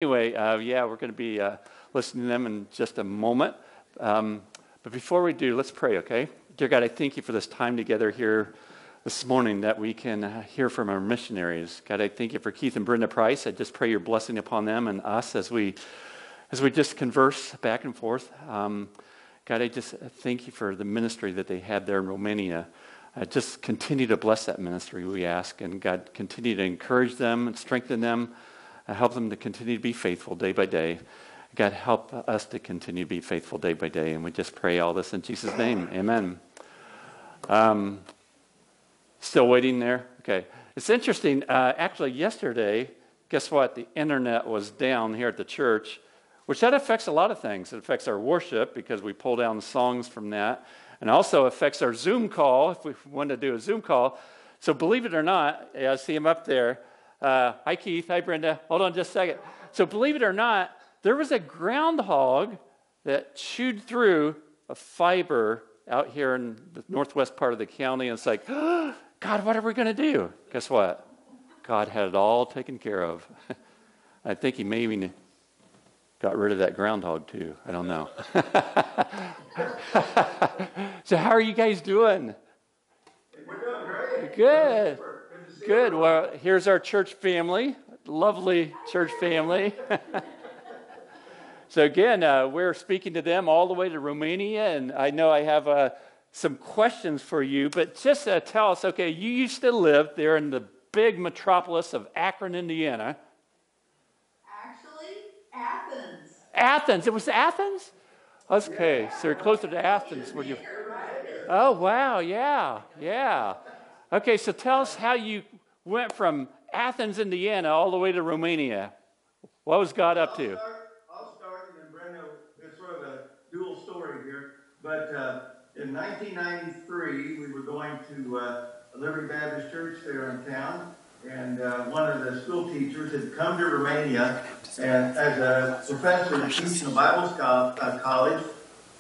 Anyway, yeah, we're going to be listening to them in just a moment. But before we do, let's pray, okay? Dear God, I thank you for this time together here this morning that we can hear from our missionaries. God, I thank you for Keith and Brenda Price. I just pray your blessing upon them and us as we just converse back and forth. God, I just thank you for the ministry that they had there in Romania. Just continue to bless that ministry, we ask. And God, continue to encourage them and strengthen them. Help them to continue to be faithful day by day. God, help us to continue to be faithful day by day. And we just pray all this in Jesus' name. Amen. Still waiting there? Okay. It's interesting. Actually, yesterday, guess what? The internet was down here at the church, which that affects a lot of things. It affects our worship because we pull down songs from that. And also affects our Zoom call if we want to do a Zoom call. So believe it or not, I see him up there. Hi, Keith. Hi, Brenda. Hold on just a second. So believe it or not, there was a groundhog that chewed through a fiber out here in the northwest part of the county. And it's like, oh, God, what are we going to do? Guess what? God had it all taken care of. I think he maybe got rid of that groundhog too. I don't know. So how are you guys doing? We're doing great. Good. Good. Well, here's our church family, lovely church family. So again, we're speaking to them all the way to Romania, and I know I have some questions for you, but just tell us, okay, you used to live there in the big metropolis of Akron, Indiana. Actually, Athens. Athens. It was Athens? Okay, so you're closer to Athens. Were you? Oh, wow, yeah. Okay, so tell us how you went from Athens, Indiana, all the way to Romania. What was God up to? I'll start, and then Brenda, it's sort of a dual story here. But in 1993, we were going to Liberty Baptist Church there in town, and one of the school teachers had come to Romania and as a professor teaching a Bible college,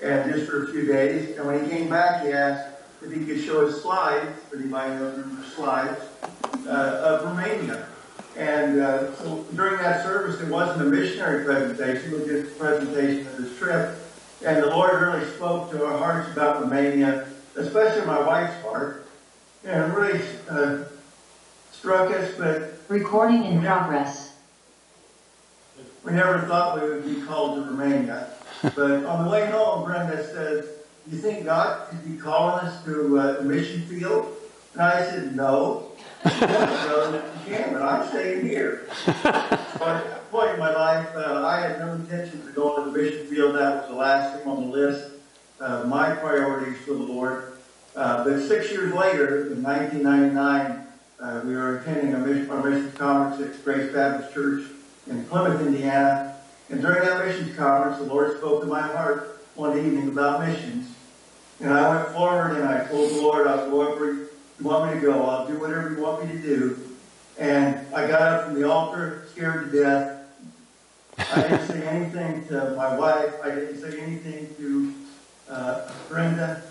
and just for a few days. And when he came back, he asked if he could show us slides, if anybody knows the slides, of Romania. And so during that service, it wasn't a missionary presentation, it was just a presentation of this trip. And the Lord really spoke to our hearts about Romania, especially my wife's heart. And it really struck us, but recording in progress. We never thought we would be called to Romania. But on the way home, Brenda says, "Do you think God could be calling us to the mission field?" And I said, "No." "You can, but I'm staying here." So at that point in my life, I had no intention of going to the mission field. That was the last thing on the list. My priorities for the Lord. But 6 years later, in 1999, we were attending our mission conference at Grace Baptist Church in Plymouth, Indiana. And during that missions conference, the Lord spoke to my heart one evening about missions. And I went forward and I told the Lord, I'll go wherever you want me to go. I'll do whatever you want me to do. And I got up from the altar, scared to death. I didn't say anything to my wife. I didn't say anything to Brenda.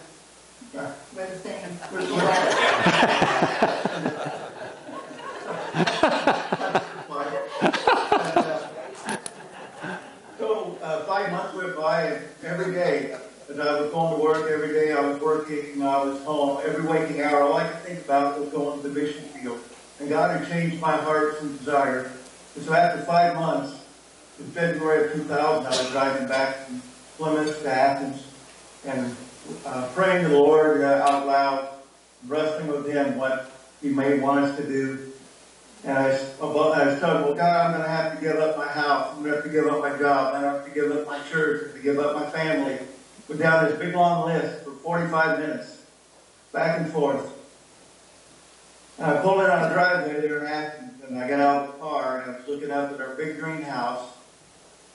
We're the same. So 5 months went by, and every day, as I was going to work, every day I was working, I was home, every waking hour, all I could think about was going to the mission field. And God had changed my heart's desire. And so after 5 months, in February of 2000, I was driving back from Plymouth to Athens and praying to the Lord out loud, wrestling with Him what He may want us to do. And I was telling, well, God, I'm going to have to give up my house. I'm going to have to give up my job. I'm going to have to give up my church. I have to give up my family. Went down this big long list for 45 minutes, back and forth. And I pulled in on a driveway there in Athens, and I got out of the car, and I was looking up at our big green house.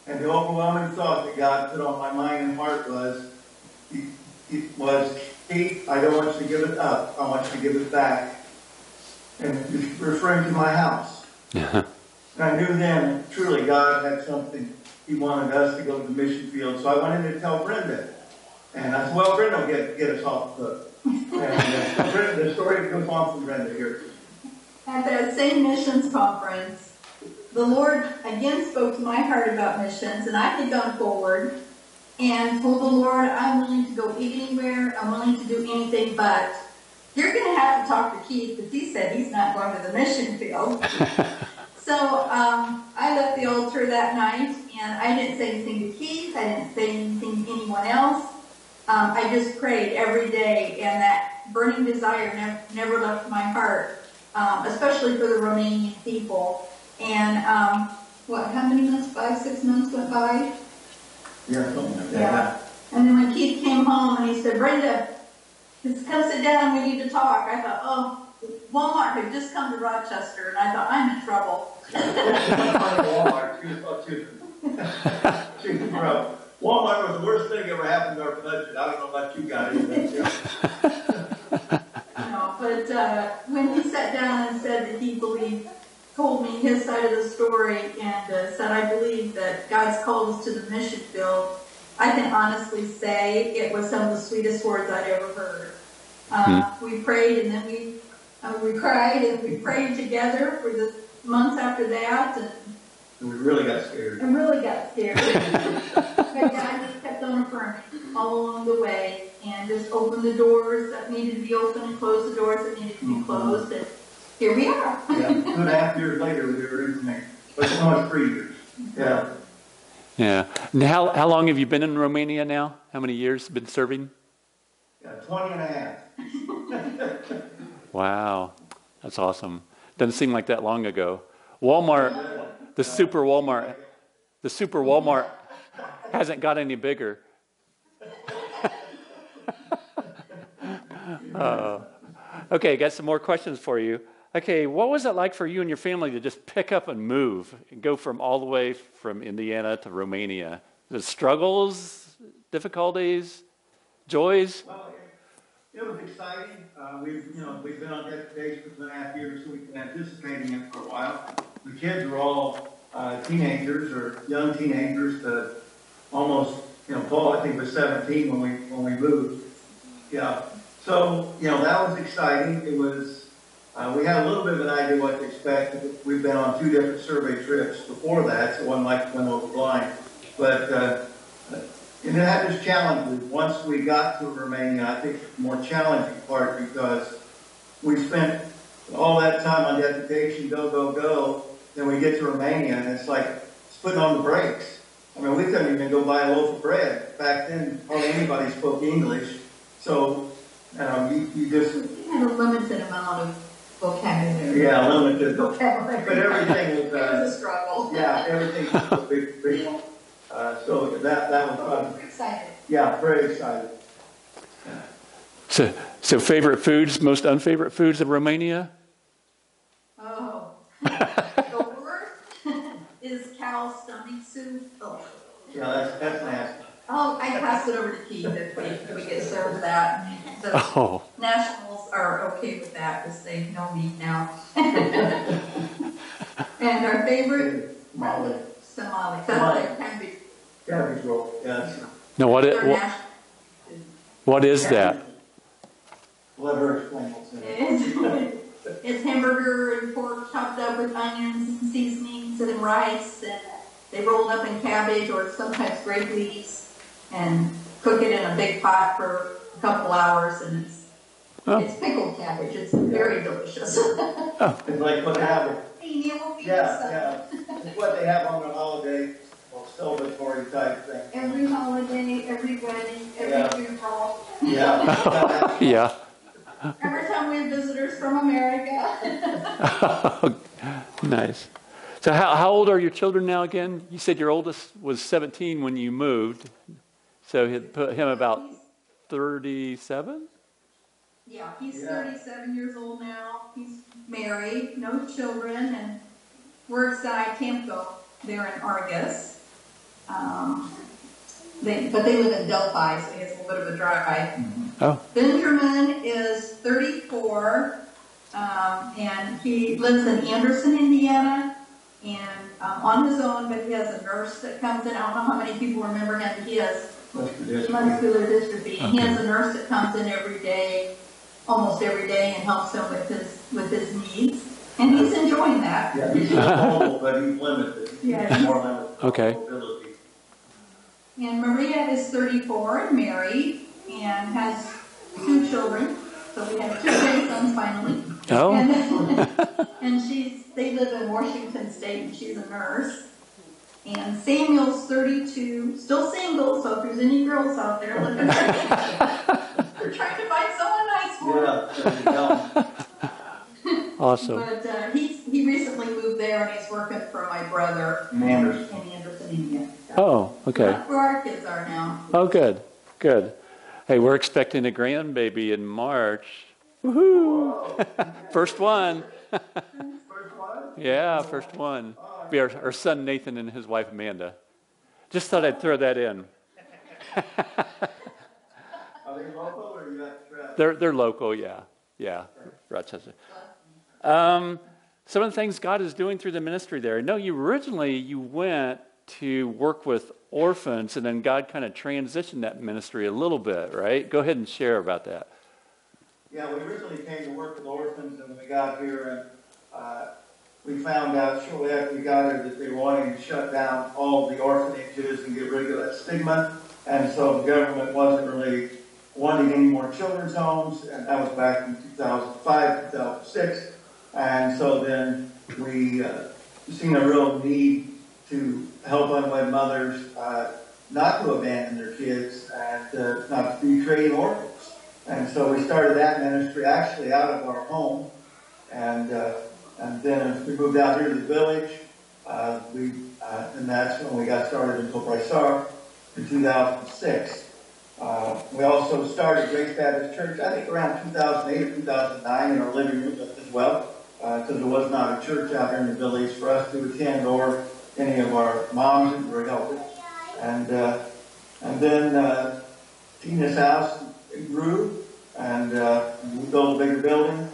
And the overwhelming thought that God put on my mind and heart was, Keith, I don't want you to give it up. I want you to give it back. And he's referring to my house. And I knew then, truly, God had something. He wanted us to go to the mission field. So I went in to tell Brenda. And I said, well, Brenda will get us off the hook. And Brenda, the story goes on from Brenda here. At that same missions conference, the Lord again spoke to my heart about missions, and I had gone forward and told the Lord, I'm willing to go anywhere, I'm willing to do anything, but you're going to have to talk to Keith, because he said he's not going to the mission field. So I left the altar that night, and I didn't say anything to Keith, I didn't say anything to anyone else. I just prayed every day, and that burning desire never left my heart, especially for the Romanian people. And how many months? 5, 6 months went by? Yeah, something like that. Yeah. And then when Keith came home and he said, Brenda, just come sit down, we need to talk. I thought, oh, Walmart had just come to Rochester, and I thought, I'm in trouble. Walmart was the worst thing ever happened to our budget. I don't know about you guys. No, but when he sat down and said that he told me his side of the story, and said, I believe that God's called us to the mission field, I can honestly say it was some of the sweetest words I'd ever heard. We prayed, and then we cried, and we prayed together for the months after that, and we really got scared. But God just kept on affirming all along the way, and just opened the doors that needed to be open and closed the doors that needed to be closed, and here we are. Yeah, 2.5 years later, we were in Romania. But it's almost 3 years. Yeah. Yeah. And how long have you been in Romania now? How many years been serving? 20 and a half. Wow. That's awesome. Doesn't seem like that long ago. Walmart, the super Walmart hasn't got any bigger. Okay, got some more questions for you. Okay, what was it like for you and your family to just pick up and move and go from all the way from Indiana to Romania? The struggles, difficulties, joys? Well, it was exciting. We've been on deputation for 2.5 years, so we've been anticipating it for a while. The kids were all teenagers or young teenagers to almost, Paul I think was 17 when we moved. Yeah. So, that was exciting. It was, we had a little bit of an idea what to expect. We've been on 2 different survey trips before that, so one like went over blind. But, and it had its challenges. Once we got to Romania, I think the more challenging part, because we spent all that time on deputation, go, then we get to Romania, and it's like it's putting on the brakes. I mean, we couldn't even go buy a loaf of bread. Back then, hardly anybody spoke English. So, you just... You had a limited amount of vocabulary. Yeah, limited. Vocabulary. But everything was... it was a struggle. Yeah, everything was a big so that was fun. Excited. Yeah, very excited. So favorite foods, most unfavorite foods of Romania? Oh. The worst is cow stomach soup. Oh. Yeah, that's nasty. Oh, I pass it over to Keith if we get served that. The Nationals are okay with that because they know me now. And our favorite? Tamale. Tamale. Cabbage roll, yes. No, what is that? Let her explain what's in it. It's hamburger and pork chopped up with onions and seasonings and rice, and they roll up in cabbage or sometimes grape leaves and cook it in a big pot for a couple hours, and it's pickled cabbage. It's very delicious. It's like what they have. Yeah. It's what they have on the holiday, or celebratory type thing. Every holiday, every wedding, every funeral. Yeah. Yeah. Every time we have visitors from America. Nice. So how old are your children now again? You said your oldest was 17 when you moved. So it put him about 37? Yeah, he's 37 years old now. He's married, no children, and works at Camco there in Argus. But they live in Delphi, so he has a little bit of a drive. Oh. Benjamin is 34, and he lives in Anderson, Indiana, and on his own, but he has a nurse that comes in. I don't know how many people remember him. He has muscular dystrophy, and he has a nurse that comes in every day, almost every day, and helps him with his needs. And he's enjoying that. Yeah, he's mobile, but he's limited. Yeah. He's more limited. Okay. Mobility. And Maria is 34 and married and has 2 children. So we have 2 grandsons finally. Oh. And they live in Washington State and she's a nurse. And Samuel's 32, still single, so if there's any girls out there looking we're trying to find someone nice for him. Yeah, Awesome. But he recently moved there and he's working for my brother in Anderson. in Anderson, India. Oh, okay. That's where our kids are now. Oh, good. Good. Hey, we're expecting a grandbaby in March. Woohoo! First one. First one? Yeah, first one. Be our son Nathan and his wife Amanda. Just thought I'd throw that in. Are they local or you got They're local, yeah, Rochester. Some of the things God is doing through the ministry there. I know originally you went to work with orphans, and then God kind of transitioned that ministry a little bit, right? Go ahead and share about that. Yeah, we originally came to work with orphans, and when we got here, and we found out shortly after we got here that they were wanting to shut down all the orphanages and get rid of that stigma. And so the government wasn't really wanting any more children's homes, and that was back in 2005, 2006. And so then we seen a real need to help unwed mothers not to abandon their kids and not to be creating orphans. And so we started that ministry actually out of our home, and then as we moved out here to the village, and that's when we got started in Copaisar in 2006. We also started Grace Baptist Church, I think around 2008 or 2009 in our living room as well, because there was not a church out here in the village for us to attend or any of our moms who were helping. And then Tina's house grew, and we built a bigger building.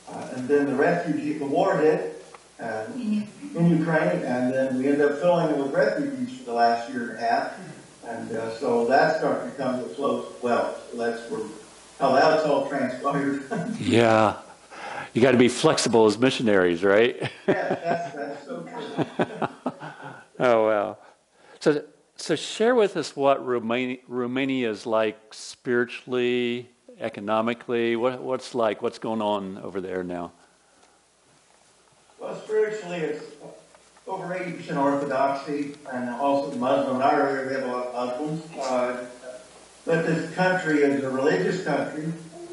And then the war hit in Ukraine, and then we ended up filling it with refugees for the last year and a half. And so that started to come to a close as well. So that's how that's all transpired. Yeah. You got to be flexible as missionaries, right? Yeah, that's so true. Oh, wow. So share with us what Romania is like spiritually, economically. What's going on over there now? Well, spiritually, it's over 80% Orthodoxy, and also Muslim. In our area, we have a lot of Muslims. But this country is a religious country.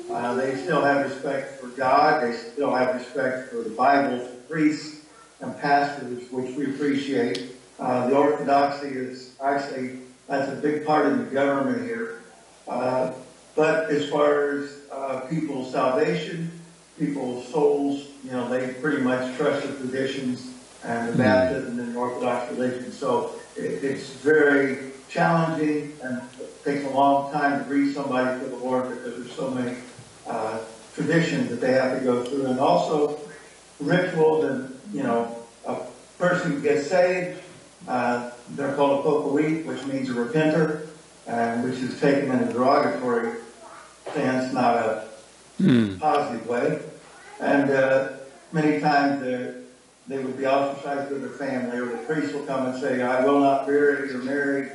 They still have respect for God. They still have respect for the Bible, for priests and pastors, which we appreciate. The Orthodoxy is actually, that's a big part of the government here. But as far as people's salvation, people's souls, they pretty much trust the traditions and the baptism in the Orthodox religion. So it's very challenging, and it takes a long time to reach somebody for the Lord because there's so many traditions that they have to go through, and also rituals. And a person gets saved, they're called a pokowit, which means a repenter, which is taken in a derogatory sense, not a positive way. And many times they would be ostracized with their family, or the priest will come and say, I will not bury or marry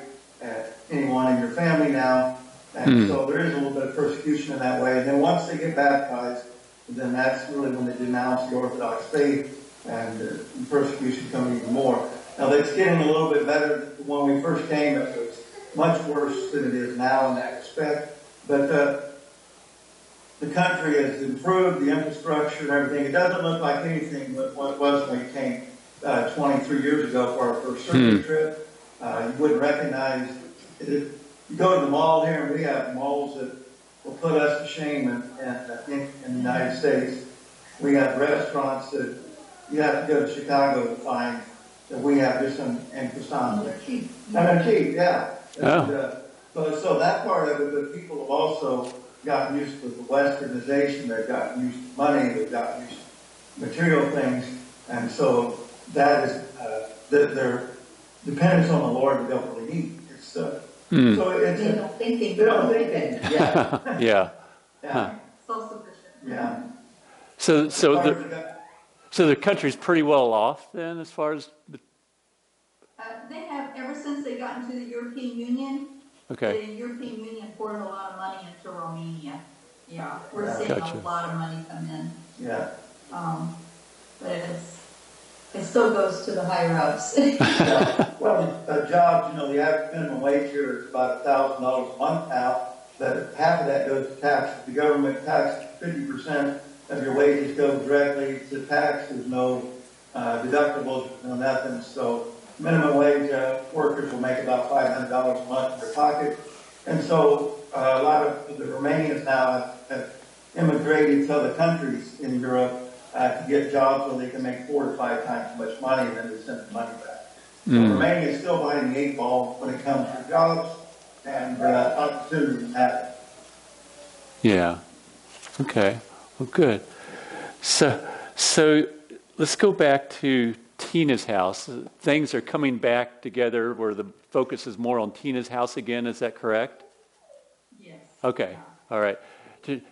anyone in your family now. And so there is a little bit of persecution in that way. And then once they get baptized, then that's really when they denounce the Orthodox faith, and the persecution comes even more. Now, that's getting a little bit better. When we first came, it was much worse than it is now in that respect. But the country has improved, the infrastructure and everything. It doesn't look like anything what it was when we came 23 years ago for our first survey trip. You wouldn't recognize it. You go to the mall here, and we have malls that will put us to shame in the United States. We have restaurants that you have to go to Chicago to find that we have just in Costanza. And they're cheap, yeah. And, so that part of it, but people have also gotten used to the westernization. They've gotten used to money. They've gotten used to material things. And so that is their dependence on the Lord they don't really need. It's so it's They don't think they don't think anything. Yeah. Yeah. Yeah. Self-sufficient. Yeah. So So the country's pretty well off then, as far as. They have, ever since they got into the European Union, Okay. the European Union poured a lot of money into Romania. Yeah, we're Yeah. seeing Gotcha. a lot of money come in. Yeah. But it still goes to the higher ups. Well, jobs, the average minimum wage here is about $1,000 a month now, but half of that goes to tax. The government taxes 50% of your wages go directly to tax. There's no deductibles, no nothing. So minimum wage workers will make about $500 a month in their pocket. And so a lot of the Romanians now have immigrated to other countries in Europe to get jobs where they can make 4 to 5 times as much money, and then they send the money back. So Romania is still behind the 8 ball when it comes to jobs and opportunities happen. Yeah. Okay. Well, good. So let's go back to Tina's house. Things are coming back together where the focus is more on Tina's house again. Is that correct? Yes. Okay. All right.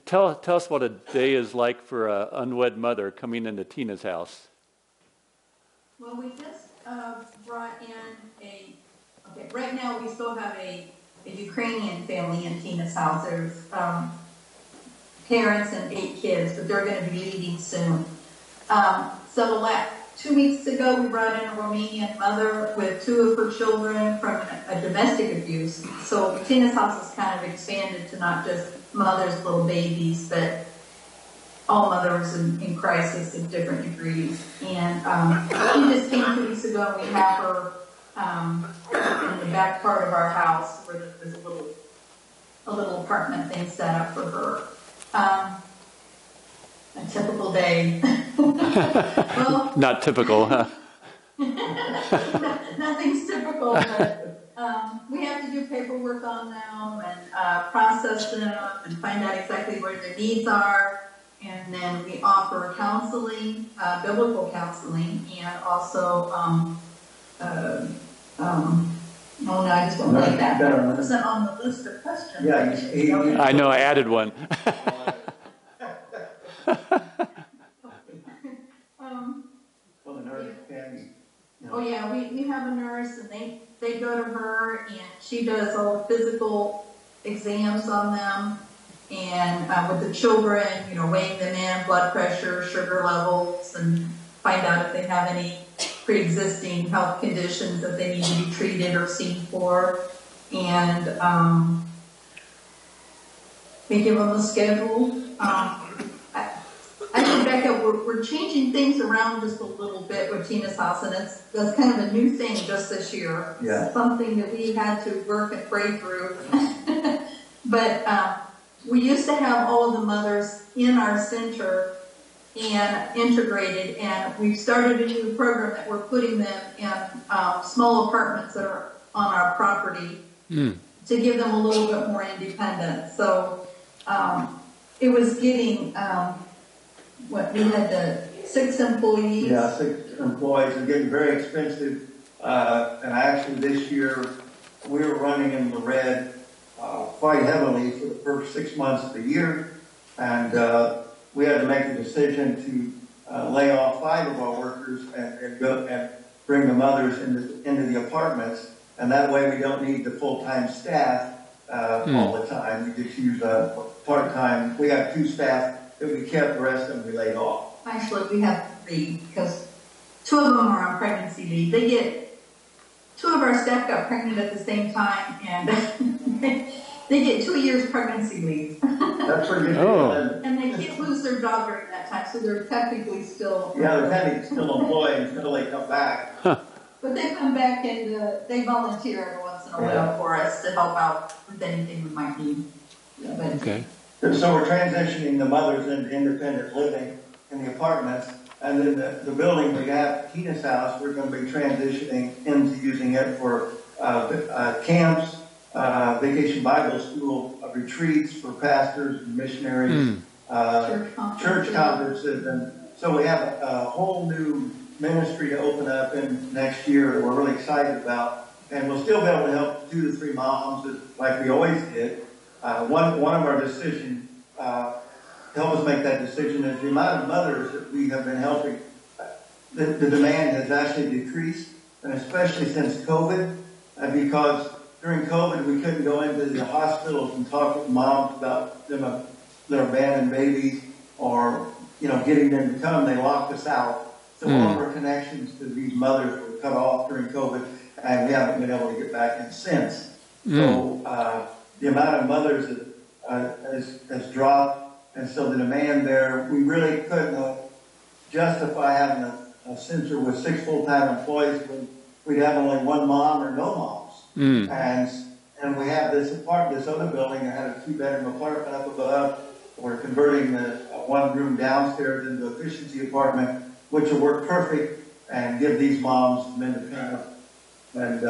Tell us what a day is like for an unwed mother coming into Tina's house. Well, we just brought in right now we still have a Ukrainian family in Tina's house. There's parents and 8 kids, but they're going to be leaving soon. So 2 weeks ago, we brought in a Romanian mother with 2 of her children from a domestic abuse. So Tina's house has kind of expanded to not just mothers, little babies, but all mothers in crisis of different degrees. And she just came 2 weeks ago, and we have her in the back part of our house where there's a little apartment thing set up for her. A typical day. Well, Not typical, huh? Nothing's typical, but we have to do paperwork on them and process them and find out exactly where their needs are. And then we offer counseling, biblical counseling, and also, oh no, I just don't like that. It wasn't on the list of questions. Yeah, I know, I added one. well, the nurse can, Oh yeah, we have a nurse, and they go to her, and she does all the physical exams on them, and with the children, weighing them in, blood pressure, sugar levels, and find out if they have any pre-existing health conditions that they need to be treated or seen for, and they give them a schedule. I think, Becca, we're changing things around just a little bit with Tina's house, and that's kind of a new thing just this year. Yeah. Something that we had to work and pray through. But we used to have all of the mothers in our center and integrated, and we've started a new program that we're putting them in small apartments that are on our property to give them a little bit more independence. So it was getting... we had 6 employees. Yeah, 6 employees are getting very expensive. And actually this year we were running in the red quite heavily for the first 6 months of the year. And we had to make the decision to lay off 5 of our workers and go and bring the mothers into the apartments. And that way we don't need the full-time staff all the time. We just use part-time. We got 2 staff that we kept, the rest of them we laid off. Actually, we have 3 because 2 of them are on pregnancy leave. 2 of our staff got pregnant at the same time, and they get 2 years pregnancy leave. That's pretty good. Oh. And they can't lose their job during that time, so they're technically still... Yeah, they're technically still employed until they come back. But they come back and they volunteer every once in a while for us to help out with anything we might need. But, Okay. So we're transitioning the mothers into independent living in the apartments. And then the building we have, Tina's house, we're going to be transitioning into using it for camps, vacation Bible school retreats for pastors and missionaries, church conferences. And so we have a whole new ministry to open up in next year that we're really excited about. And we'll still be able to help 2 to 3 moms like we always did. One of our decisions, to help us make that decision, is the amount of mothers that we have been helping the demand has actually decreased, and especially since COVID, because during COVID we couldn't go into the hospitals and talk with moms about their abandoned babies or getting them to come. They locked us out, so all of our connections to these mothers were cut off during COVID, and we haven't been able to get back in since. So the amount of mothers has dropped, and so the demand there, we really couldn't justify having a center with 6 full-time employees when we'd have only one mom or no moms. And we have this other building that had a 2-bedroom apartment up above. We're converting the one-room downstairs into an efficiency apartment, which will work perfect and give these moms some independence. And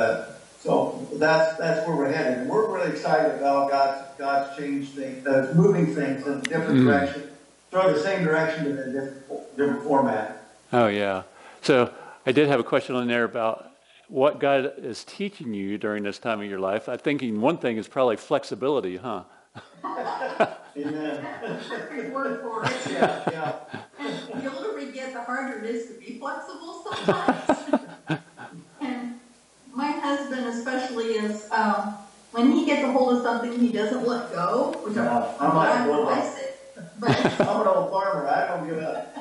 so that's where we're headed. And we're really excited about God's changed things, moving things in a different direction, throw the same direction in a different format. Oh, yeah. So I did have a question on there about what God is teaching you during this time of your life. I'm thinking one thing is probably flexibility, huh? Amen. Good word for it. Yeah. And the older we get, the harder it is to be flexible sometimes. And my husband especially is, when he gets a hold of something, he doesn't let go, which I'm like, well, I say. But I'm an old farmer. I don't give up.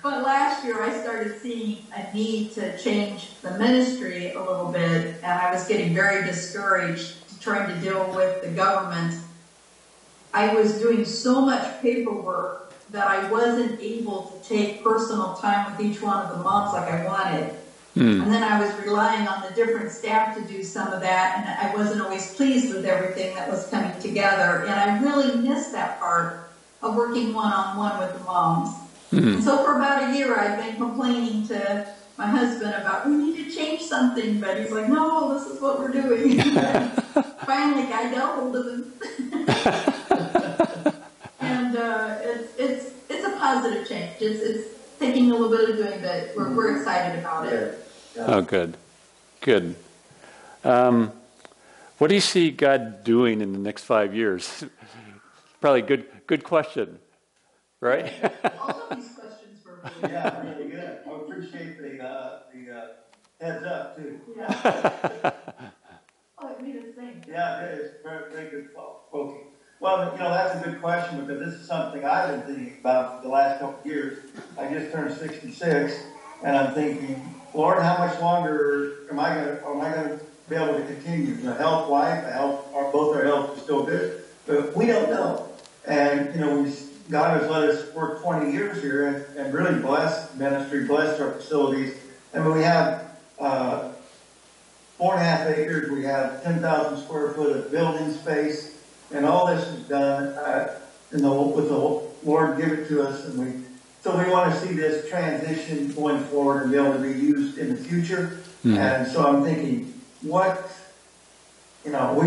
But last year I started seeing a need to change the ministry a little bit, and I was getting very discouraged trying to deal with the government. I was doing so much paperwork that I wasn't able to take personal time with each one of the moms like I wanted. And then I was relying on the different staff to do some of that, and I wasn't always pleased with everything that was coming together. And I really missed that part of working one-on-one with the moms. And so for about a year, I've been complaining to my husband about, we need to change something, but he's like, no, this is what we're doing. Finally, I got hold of him. And it's a positive change. It's taking a little bit of doing, but we're excited about it. Yeah. Oh, good. What do you see God doing in the next 5 years? Probably good question, right? All of these questions were really Yeah, really good. I appreciate the heads up too. Yeah. Oh, it made us think. Yeah, it is very, very good poking. Well, that's a good question because this is something I've been thinking about for the last couple of years. I just turned 66, and I'm thinking, Lord, how much longer am I going to be able to continue? Health-wise, both our health is still good, but we don't know. And God has let us work 20 years here and really blessed ministry, blessed our facilities. And we have 4.5 acres. We have 10,000 square foot of building space. And all this is done with the Lord give it to us. So we want to see this transition going forward and be able to be used in the future. Mm-hmm. And so I'm thinking, we're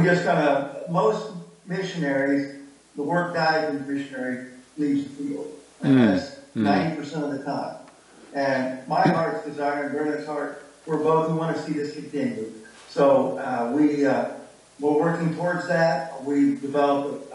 just going to, most missionaries, the work dies and the missionary leaves the field. And that's 90% of the time. And my heart's desire and Brenda's heart, we want to see this continue. So we're working towards that. We developed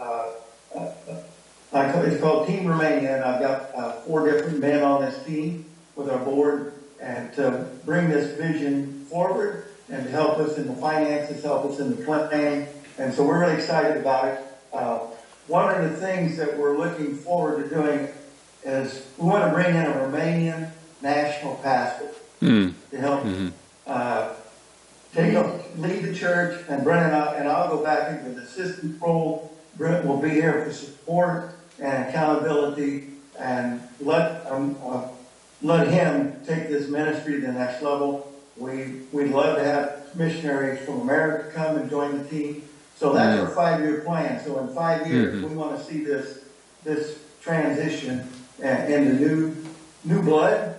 it's called Team Romania, and I've got 4 different men on this team with our board, and to bring this vision forward and to help us in the finances, help us in the planning. And so we're really excited about it. One of the things that we're looking forward to doing is we want to bring in a Romanian national pastor to help lead the church, and Brent and I'll go back into the assistant role. Brent will be here for support and accountability, and let him take this ministry to the next level. We'd love to have missionaries from America come and join the team. So that's our 5-year plan. So in 5 years, we want to see this transition into new blood.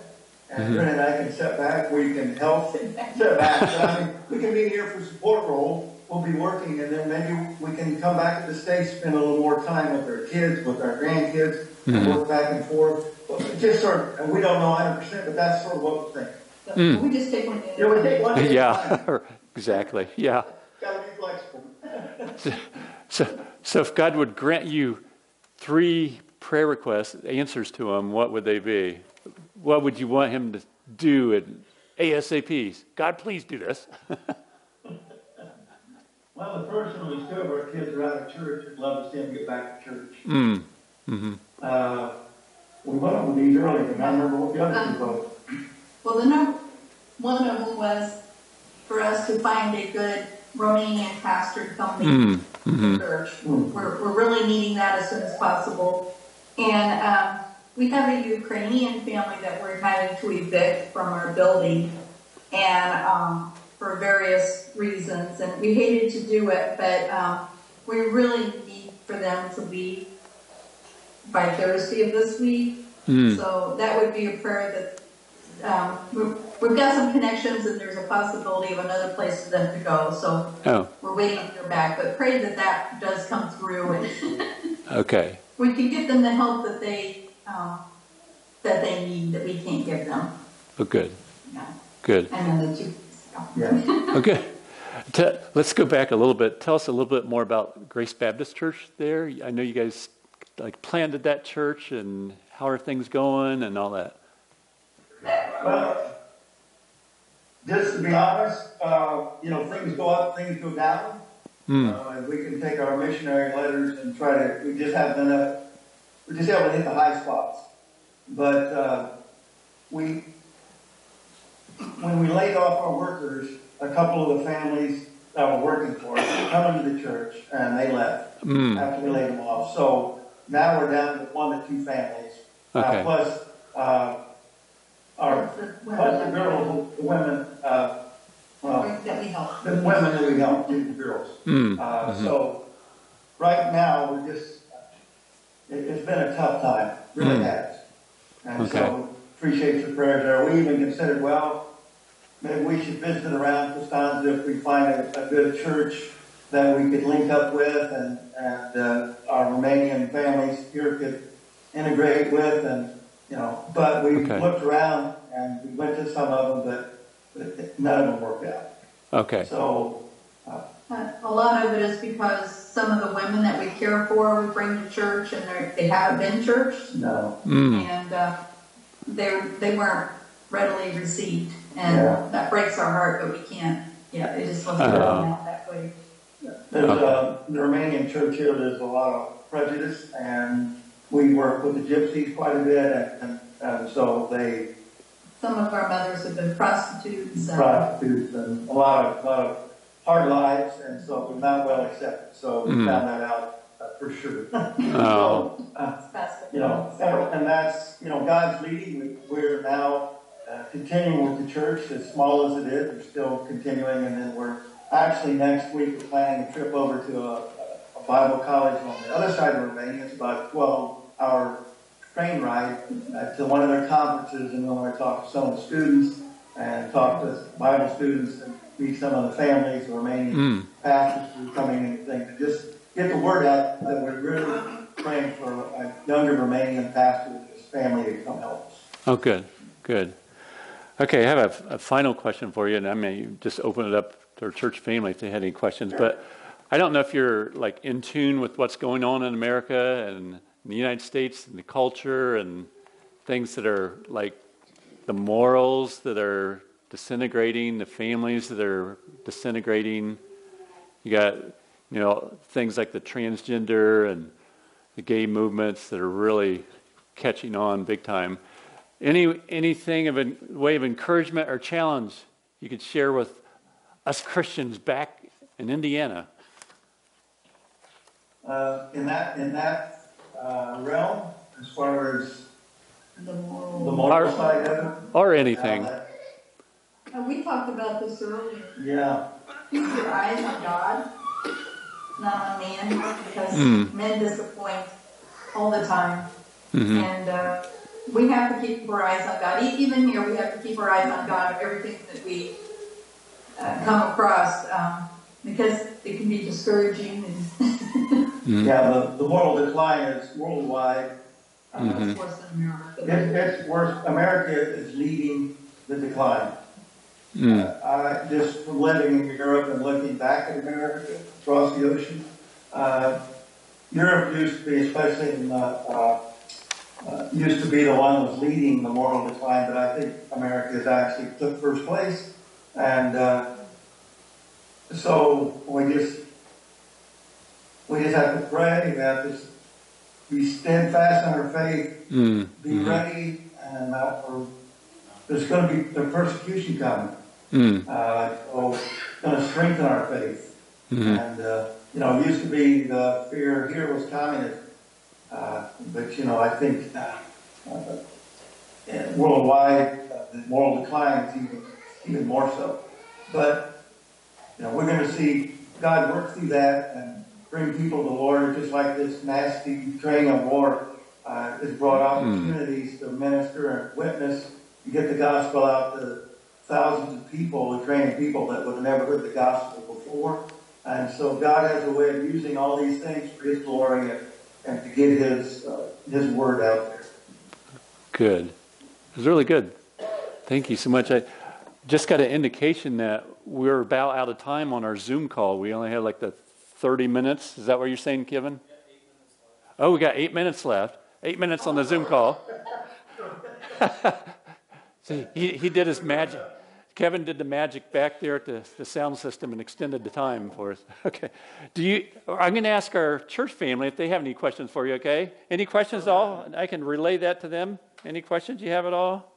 And Brent and I can step back. We can help step back. We can be here for support role. We'll be working, and then maybe we can come back to the States, spend a little more time with our kids, with our grandkids, and work back and forth. Just sort of, we don't know 100%, but that's sort of what we think. We just take one day. Yeah, we take one day. Yeah, exactly. Yeah. Got to be flexible. So if God would grant you 3 prayer requests, answers to them, what would they be? what would you want him to do at ASAP? God, please do this. Well, the first one was two of our kids are out of church and love to see them get back to church. We went over these earlier, and I remember what the other two voted. Well, one of them was for us to find a good Romanian pastor to come lead the church. We're really needing that as soon as possible. And we have a Ukrainian family that we're having to evict from our building, and for various reasons. And we hated to do it, but we really need for them to leave by Thursday of this week. So that would be a prayer that we've got some connections, and there's a possibility of another place for them to go. So we're waiting to hear back, but pray that does come through, and Okay. we can give them the help that they need that we can't give them. Oh, good. Yeah. Good. And then the two. Yeah. Okay. Let's go back a little bit. Tell us a little bit more about Grace Baptist Church there. I know you guys planted that church, and how are things going and all that? Well, just to be honest, things go up, things go down. And we can take our missionary letters and we just haven't hit the high spots. But when we laid off our workers, a couple of the families that were working for us were coming to the church, and they left after we laid them off. So now we're down to 1 to 2 families. Okay. Plus the girls, the women, That we help. the women that we help, the girls. So right now we're it's been a tough time, really has. And so appreciate your prayers there. We even considered, maybe we should visit around Costanza if we find a good church that we could link up with, and our Romanian families here could integrate with, but we looked around and we went to some of them, but none of them worked out. Okay. So a lot of it is because some of the women that we care for, we bring to church, and they haven't been churched. No. And they weren't readily received, and that breaks our heart, but we can't. Yeah, it just wasn't working out that way. There's the Romanian church here. There's a lot of prejudice, and we work with the gypsies quite a bit, and so they. Some of our mothers have been prostitutes. And a lot of hard lives, and so we're not well accepted. So we found that out for sure. So, and that's, God's leading. We're now continuing with the church, as small as it is. We're still continuing, and then we're actually next week we're planning a trip over to a Bible college on the other side of Romania. It's about a 12-hour train ride to one of their conferences, and we want to talk to some of the students and talk to Bible students and meet some of the families, the Romanian pastors who are coming and things, and just get the word out that we're really praying for a younger Romanian pastor and his family to come help us. Oh, good. Okay, I have a final question for you, and I may just open it up to our church family if they had any questions. But I don't know if you're in tune with what's going on in America and in the United States and the culture and things that are the morals that are disintegrating, the families that are disintegrating. You got, things like the transgender and the gay movements that are really catching on big time. Anything of a way of encouragement or challenge you could share with us Christians back in Indiana? In that realm, as far as the moral side of it, or anything. We talked about this earlier. Yeah. Keep your eyes on God, not on man, because men disappoint all the time. And we have to keep our eyes on God. Even here, we have to keep our eyes on God of everything that we come across, because it can be discouraging. Yeah, the moral decline is worldwide. It's worse than America. It's worse. America is leading the decline. Just from living in Europe and looking back at America across the ocean, Europe used to be, especially in used to be the one that was leading the moral decline, but I think America has actually took first place. And so we just have to pray. We have to be steadfast in our faith, be ready, and there's going to be the persecution coming. So it's going to strengthen our faith. And, it used to be the fear here was communism. But, I think worldwide, the moral decline is even more so. But, we're going to see God work through that and bring people to the Lord, just like this nasty Ukraine war has brought opportunities to minister and witness and get the gospel out to thousands of people, Ukrainian people that would have never heard the gospel before. And so God has a way of using all these things for His glory and to get His word out there. Good. It was really good. Thank you so much. I just got an indication that we're about out of time on our Zoom call. We only have like the 30 minutes. Is that what you're saying, Kevin? Oh, we got 8 minutes left. 8 minutes on the Zoom call. See, he did his magic. Kevin did the magic back there at the sound system and extended the time for us. Okay. I'm going to ask our church family if they have any questions for you, okay? Any questions at all? I can relay that to them. Any questions you have at all?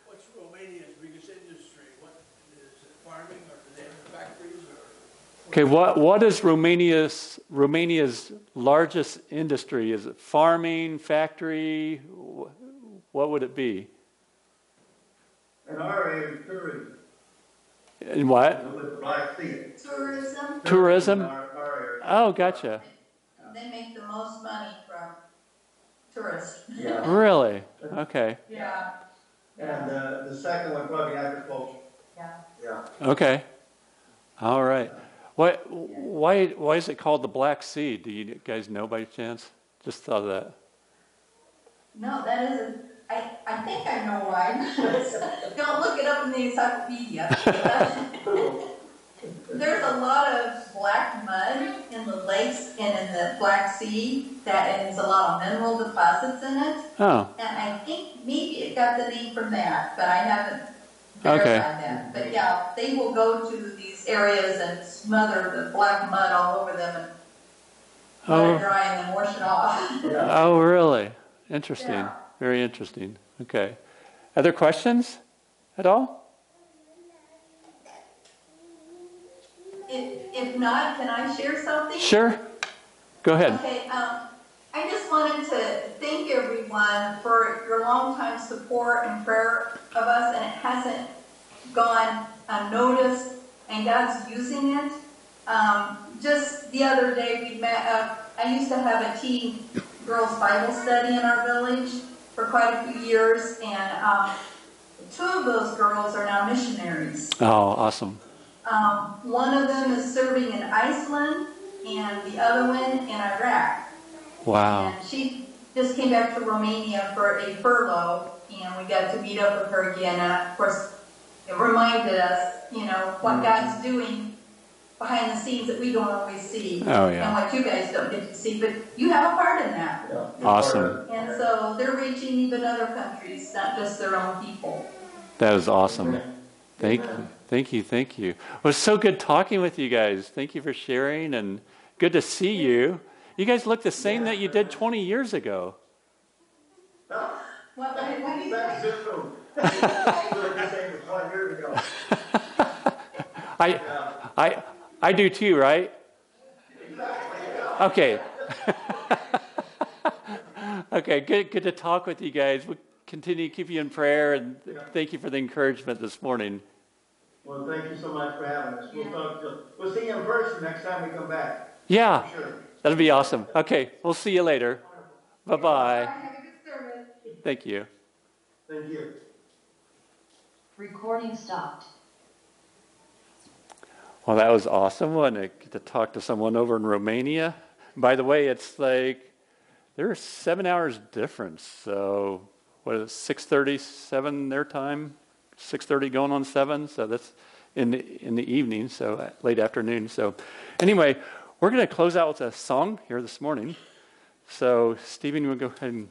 What's Romania's biggest industry? What is it, farming, or do they have factories? Okay, what is Romania's largest industry? Is it farming, factory? What would it be? In our area, tourism. In what? With the Black Sea. Tourism, Tourism? In our area. Oh, gotcha. they make the most money from tourists. Yeah. Really? Okay. Yeah. And the second one probably agriculture. Yeah. Okay. All right. Why is it called the Black Sea? Do you guys know by chance? Just thought of that. No, that isn't. I think I know why. Don't look it up in the encyclopedia. There's a lot of black mud in the lakes and in the Black Sea that has a lot of mineral deposits in it. Oh. And I think maybe it got the name from that, but I haven't verified that. But yeah, they will go to these areas and smother the black mud all over them and let it dry and then wash it off. Oh, really? Interesting. Yeah. Very interesting. Okay. Other questions at all? If not, can I share something? Sure. Go ahead. Okay, I just wanted to thank everyone for your long-time support and prayer of us, and it hasn't gone unnoticed, and God's using it. Just the other day we met up. I used to have a teen girls Bible study in our village for quite a few years, and two of those girls are now missionaries. Oh, awesome. One of them is serving in Iceland, and the other one in Iraq. Wow. And she just came back to Romania for a furlough, and we got to meet up with her again. And of course, it reminded us, what God's doing behind the scenes that we don't always see. Oh, yeah. And what you guys don't get to see, but you have a part in that. Yeah. Awesome. And so they're reaching even other countries, not just their own people. That is awesome. Thank you. Well, it's so good talking with you guys. Thank you for sharing, and good to see you. You guys look the same that you did 20 years ago. What do you That's think? different. Like the same as 1 year ago. I do too, right? Okay. Okay, good to talk with you guys. We'll continue to keep you in prayer, and thank you for the encouragement this morning. Well, thank you so much for having us. We'll see you in person next time we come back. Yeah, Sure. that'll be awesome. Okay, we'll see you later. Bye-bye. Have a good service. Thank you. Thank you. Recording stopped. Well, that was awesome. I get to talk to someone over in Romania. By the way, it's like there's 7 hours difference. So what is it, 6:30, 7 their time? 6:30 going on 7. So that's in the evening, so late afternoon. So anyway, we're going to close out with a song here this morning. So, Stephen, you want to go ahead and